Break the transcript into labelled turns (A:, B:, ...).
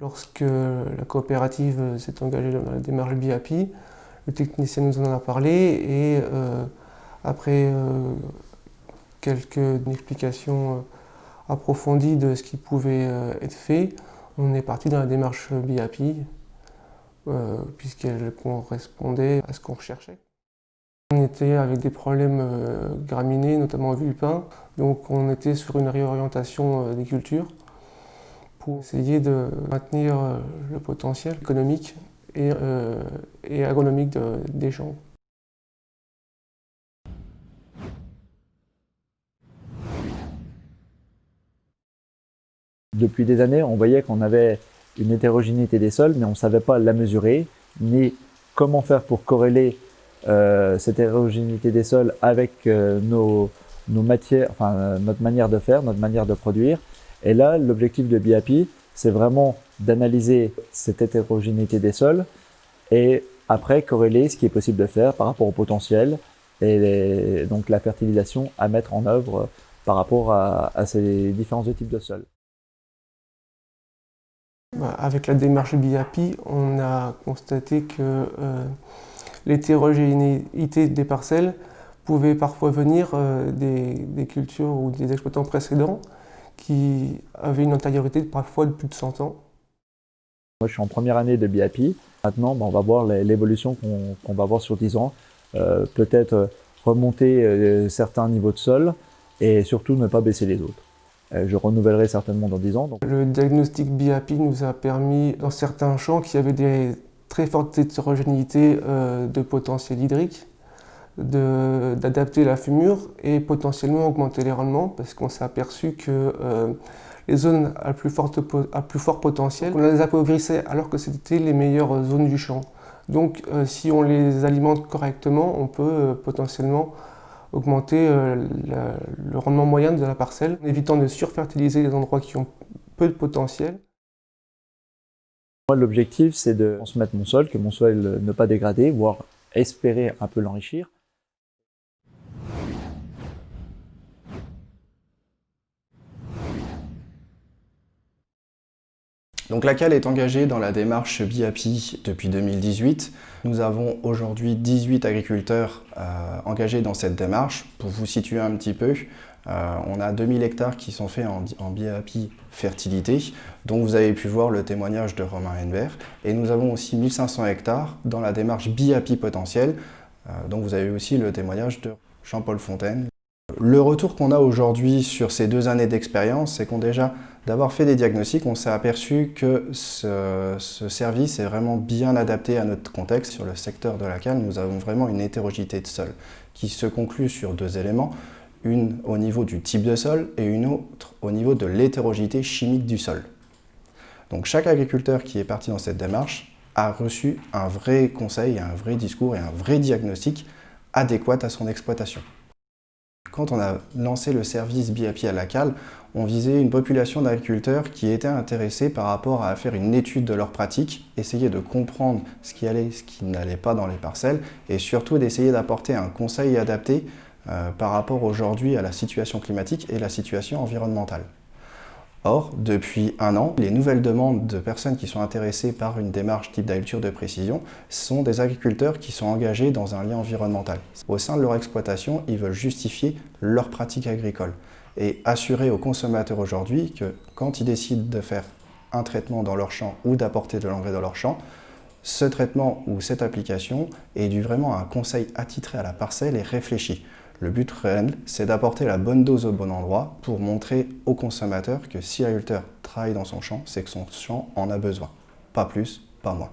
A: Lorsque la coopérative s'est engagée dans la démarche BIAPI, le technicien nous en a parlé et après quelques explications approfondies de ce qui pouvait être fait, on est parti dans la démarche BIAPI puisqu'elle correspondait à ce qu'on recherchait. On était avec des problèmes graminées, notamment vulpins, donc on était sur une réorientation des cultures pour essayer de maintenir le potentiel économique et agronomique des champs.
B: Depuis des années, on voyait qu'on avait une hétérogénéité des sols, mais on ne savait pas la mesurer, ni comment faire pour corréler cette hétérogénéité des sols avec nos matières, enfin notre manière de faire, notre manière de produire. Et là, l'objectif de BIAPI, c'est vraiment d'analyser cette hétérogénéité des sols et après corréler ce qui est possible de faire par rapport au potentiel et donc la fertilisation à mettre en œuvre par rapport à ces différents types de sols.
A: Avec la démarche BIAPI, on a constaté que l'hétérogénéité des parcelles pouvait parfois venir des cultures ou des exploitants précédents qui avaient une antériorité parfois de plus de 100 ans.
B: Moi, je suis en première année de BIAPI. Maintenant, on va voir l'évolution qu'on va voir sur 10 ans. Peut-être remonter certains niveaux de sol et surtout ne pas baisser les autres. Je renouvellerai certainement dans 10 ans. Donc.
A: Le diagnostic BIAPI nous a permis, dans certains champs qui avaient des très fortes hétérogénéités de potentiel hydrique, d'adapter la fumure et potentiellement augmenter les rendements parce qu'on s'est aperçu que les zones à plus fort potentiel, on les appauvrissait alors que c'était les meilleures zones du champ. Donc si on les alimente correctement, on peut potentiellement augmenter le rendement moyen de la parcelle en évitant de surfertiliser les endroits qui ont peu de potentiel.
B: Moi, l'objectif, c'est de transmettre mon sol, que mon sol ne pas dégrader, voire espérer un peu l'enrichir.
C: Donc la CAL est engagée dans la démarche BIAPI depuis 2018. Nous avons aujourd'hui 18 agriculteurs engagés dans cette démarche. Pour vous situer un petit peu, on a 2000 hectares qui sont faits en BIAPI fertilité, dont vous avez pu voir le témoignage de Romain Henbert. Et nous avons aussi 1500 hectares dans la démarche BIAPI potentiel, dont vous avez aussi le témoignage de Jean-Paul Fontaine. Le retour qu'on a aujourd'hui sur ces 2 années d'expérience, c'est qu'on déjà, d'avoir fait des diagnostics, on s'est aperçu que ce service est vraiment bien adapté à notre contexte. Sur le secteur de la CAL, nous avons vraiment une hétérogénéité de sol qui se conclut sur 2 éléments, une au niveau du type de sol et une autre au niveau de l'hétérogénéité chimique du sol. Donc chaque agriculteur qui est parti dans cette démarche a reçu un vrai conseil, un vrai discours et un vrai diagnostic adéquat à son exploitation. Quand on a lancé le service BIAPI à la CAL, on visait une population d'agriculteurs qui étaient intéressés par rapport à faire une étude de leurs pratiques, essayer de comprendre ce qui allait, ce qui n'allait pas dans les parcelles et surtout d'essayer d'apporter un conseil adapté par rapport aujourd'hui à la situation climatique et la situation environnementale. Or, depuis 1 an, les nouvelles demandes de personnes qui sont intéressées par une démarche type d'agriculture de précision sont des agriculteurs qui sont engagés dans un lien environnemental. Au sein de leur exploitation, ils veulent justifier leur pratique agricole et assurer aux consommateurs aujourd'hui que quand ils décident de faire un traitement dans leur champ ou d'apporter de l'engrais dans leur champ, ce traitement ou cette application est dû vraiment à un conseil attitré à la parcelle et réfléchi. Le but réel, c'est d'apporter la bonne dose au bon endroit pour montrer aux consommateurs que si l'agriculteur travaille dans son champ, c'est que son champ en a besoin. Pas plus, pas moins.